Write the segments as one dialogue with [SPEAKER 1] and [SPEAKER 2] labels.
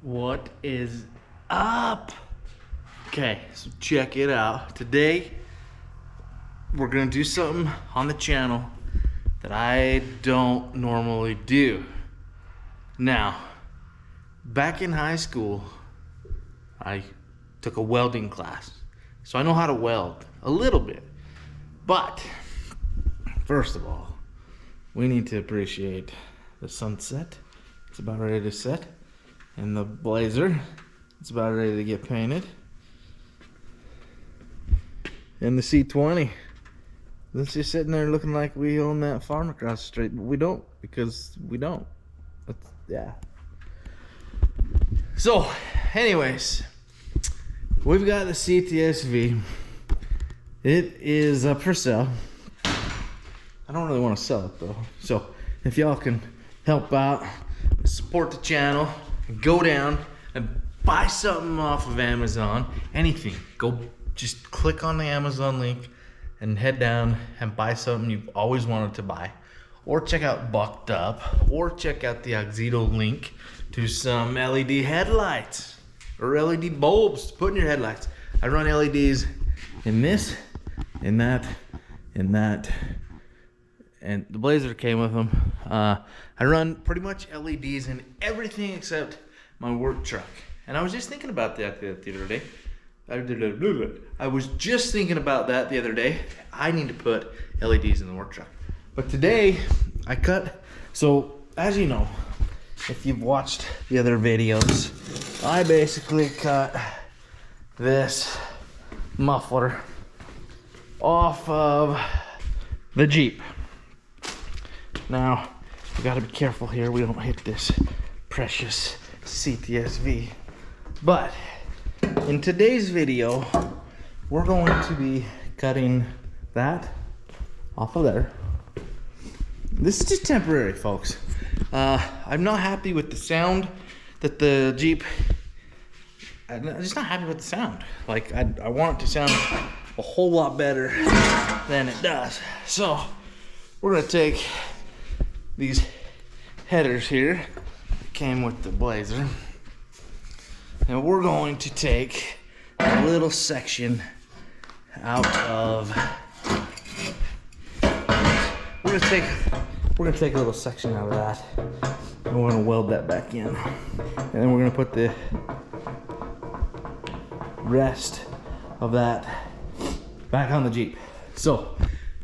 [SPEAKER 1] What is up? Okay, so check it out. Today, we're gonna do something on the channel that I don't normally do. Now, back in high school, I took a welding class. So I know how to weld a little bit. But, first of all, we need to appreciate the sunset. It's about ready to set. And the blazer, it's about ready to get painted. And the C20, it's just sitting there looking like we own that farm across the street, but we don't, because we don't. Yeah. So, anyways, we've got the CTSV. It is up for sale. I don't really want to sell it though. So, if y'all can help out, support the channel, go down and buy something off of Amazon, anything. Go just click on the Amazon link and head down and buy something you've always wanted to buy. Or check out Bucked Up, or check out the Auxito link to some LED headlights or LED bulbs to put in your headlights. I run LEDs in this, in that, in that, and the Blazer came with them. I run pretty much LEDs in everything except my work truck. And I was just thinking about that the other day. I was just thinking about that the other day. I need to put LEDs in the work truck. But today, I cut, so as you know, if you've watched the other videos, I basically cut this muffler off of the Jeep. Now, we gotta be careful here we don't hit this precious CTSV. But in today's video, we're going to be cutting that off of there. This is just temporary, folks. I'm not happy with the sound that the Jeep, I'm just not happy with the sound. Like, I want it to sound a whole lot better than it does. So, we're gonna take these headers here that came with the Blazer, and we're going to take a little section out of, we're gonna take a little section out of that, and we're gonna weld that back in, and then we're gonna put the rest of that back on the Jeep. So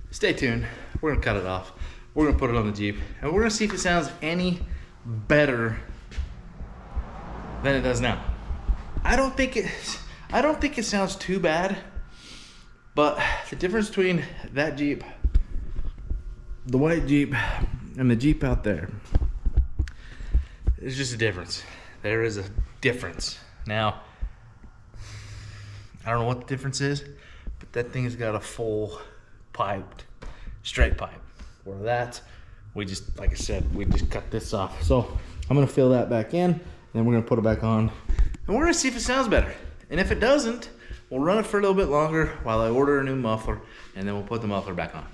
[SPEAKER 1] stay tuned, we're gonna cut it off, we're gonna put it on the Jeep, and we're gonna see if it sounds any better than it does now. I don't think it sounds too bad, but the difference between that Jeep, the white Jeep, and the Jeep out there, there's just a difference. There is a difference. Now, I don't know what the difference is, but that thing has got a full piped, straight pipe. Where that, we just, like I said, we just cut this off. So I'm gonna fill that back in, and then we're gonna put it back on, and we're gonna see if it sounds better. And if it doesn't, we'll run it for a little bit longer while I order a new muffler, and then we'll put the muffler back on.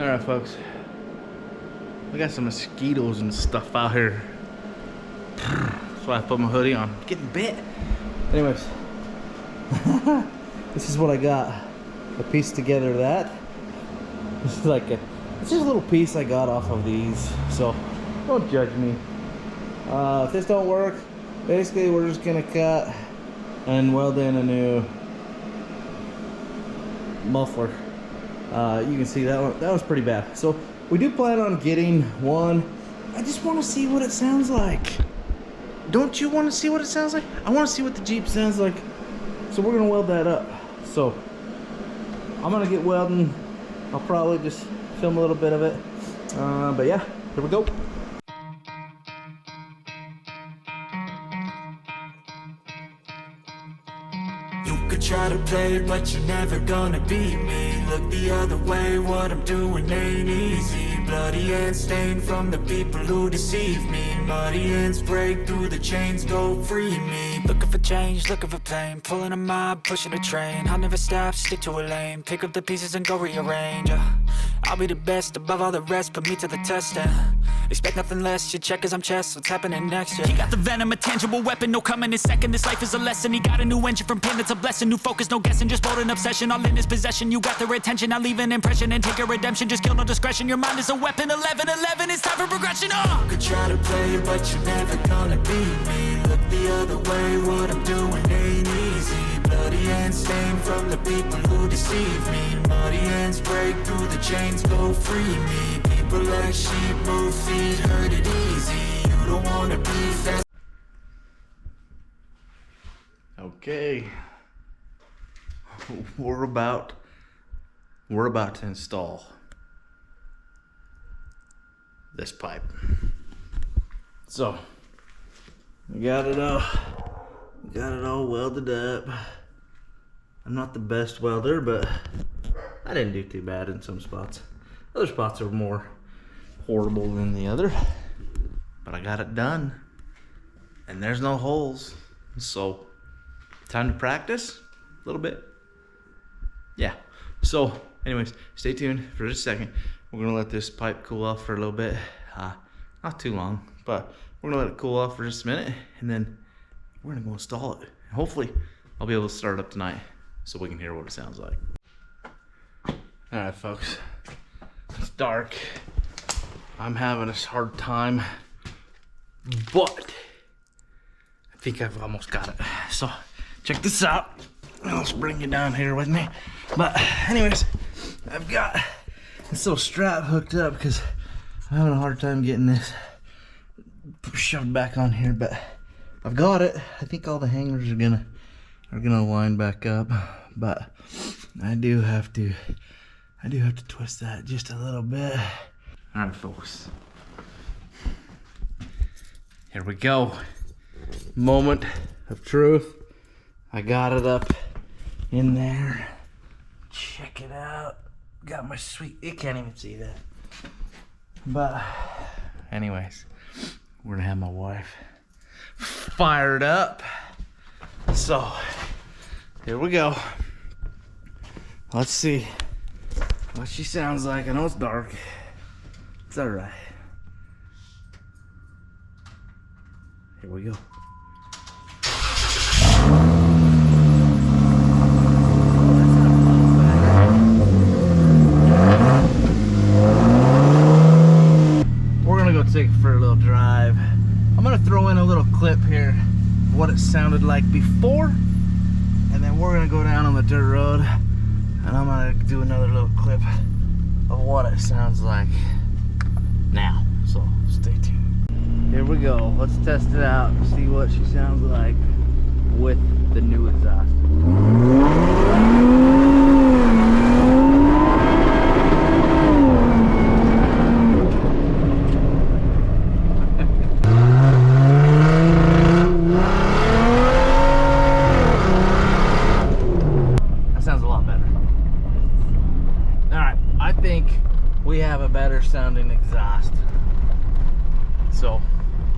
[SPEAKER 1] Alright folks, I got some mosquitoes and stuff out here. That's why I put my hoodie on. I'm getting bit. Anyways, this is what I got. I pieced together that. This is like it's just a little piece I got off of these. So don't judge me. If this don't work, basically we're just gonna cut and weld in a new muffler. You can see that was pretty bad. So we do plan on getting one. I just want to see what it sounds like. Don't you want to see what it sounds like? I want to see what the Jeep sounds like. So we're gonna weld that up. So I'm gonna get welding. I'll probably just film a little bit of it. But yeah, here we go.
[SPEAKER 2] Try to play, but you're never gonna beat me. Look the other way, what I'm doing ain't easy. Bloody hands stained from the people who deceive me. Muddy hands break through the chains, go free me. Looking for change, looking for pain. Pulling a mob, pushing a train. I'll never stop, stick to a lane. Pick up the pieces and go rearrange. I'll be the best above all the rest, put me to the test and expect nothing less. You check as I'm chess, what's happening next? Yeah. He got the venom, a tangible weapon, no coming in second. This life is a lesson. He got a new engine from pain, it's a blessing. New focus, no guessing, just bold and obsession. All in his possession, you got their attention. I leave an impression and take a redemption. Just kill no discretion, your mind is a weapon. 11-11, it's time for progression. You could try to play, but you're never gonna beat me. Look the other way, what I'm doing ain't easy. Bloody hands stained from the people who deceive me. Muddy hands break through the chains, go free me. People like sheep move feet, hurt it easy. You don't wanna be fast.
[SPEAKER 1] Okay, we're about to install this pipe. So we got it all welded up. I'm not the best welder, but I didn't do too bad in some spots. Other spots are more horrible than the other, but I got it done and there's no holes. So time to practice a little bit. Yeah, so anyways, stay tuned for just a second. We're gonna let this pipe cool off for a little bit. Not too long, but we're gonna let it cool off for just a minute, and then we're gonna go install it. Hopefully I'll be able to start it up tonight so we can hear what it sounds like. All right folks, it's dark. I'm having a hard time, but I think I've almost got it. So check this out. Let's bring you down here with me. But anyways, I've got this little strap hooked up because I'm having a hard time getting this shoved back on here, but I've got it. I think all the hangers are gonna line back up, but I do have to twist that just a little bit. All right, folks. Here we go. Moment of truth. I got it up in there. Check it out. Got my sweet, you can't even see that. But anyways, we're gonna have my wife fired up. So here we go. Let's see what she sounds like. I know it's dark. It's all right. Here we go. Take it for a little drive. I'm gonna throw in a little clip here of what it sounded like before, and then we're gonna go down on the dirt road and I'm gonna do another little clip of what it sounds like now. So stay tuned. Here we go. Let's test it out and see what she sounds like with the new exhaust. We have a better sounding exhaust. So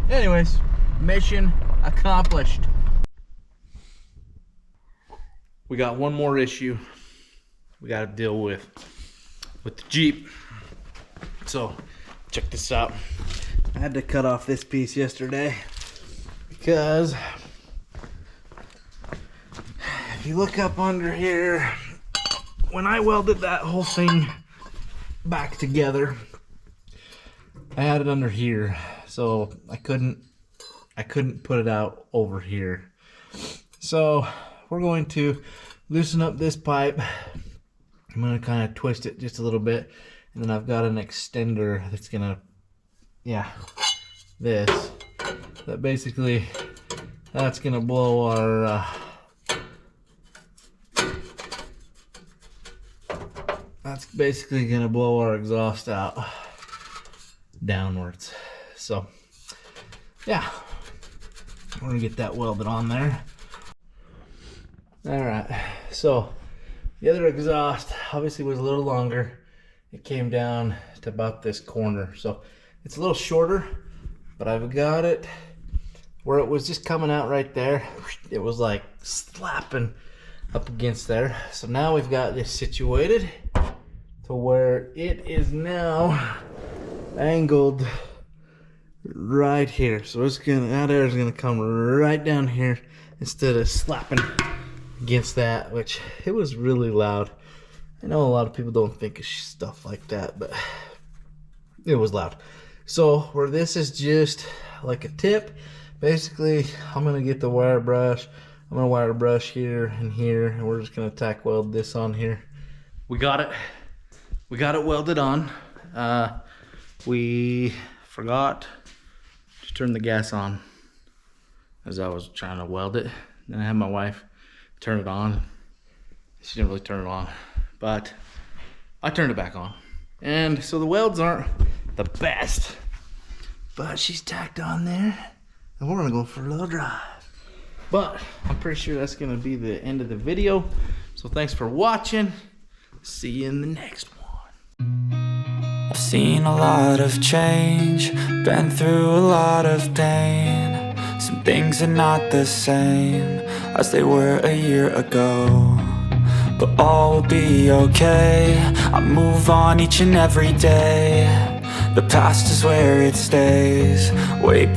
[SPEAKER 1] anyways, mission accomplished. We got one more issue we got to deal with the Jeep. So check this out. I had to cut off this piece yesterday because if you look up under here, when I welded that whole thing back together, I had it under here, so I couldn't put it out over here. So we're going to loosen up this pipe. I'm going to kind of twist it just a little bit, and then I've got an extender that's gonna, this, that basically, that's gonna blow our that's basically gonna blow our exhaust out downwards. So yeah, we're gonna get that welded on there. All right, so the other exhaust obviously was a little longer. It came down to about this corner, so it's a little shorter, but I've got it where it was just coming out right there. It was like slapping up against there. So now we've got this situated to where it is now angled right here. So it's gonna, that air is gonna come right down here instead of slapping against that, which it was really loud. I know a lot of people don't think of stuff like that, but it was loud. So where this is just like a tip, basically I'm gonna get the wire brush. I'm gonna wire brush here and here, and we're just gonna tack weld this on here. We got it welded on. We forgot to turn the gas on as I was trying to weld it. Then I had my wife turn it on. She didn't really turn it on, but I turned it back on. And so the welds aren't the best, but she's tacked on there, and we're gonna go for a little drive. But I'm pretty sure that's gonna be the end of the video. So thanks for watching. See you in the next one.
[SPEAKER 2] I've seen a lot of change, been through a lot of pain. Some things are not the same as they were a year ago, but all will be okay. I move on each and every day. The past is where it stays, way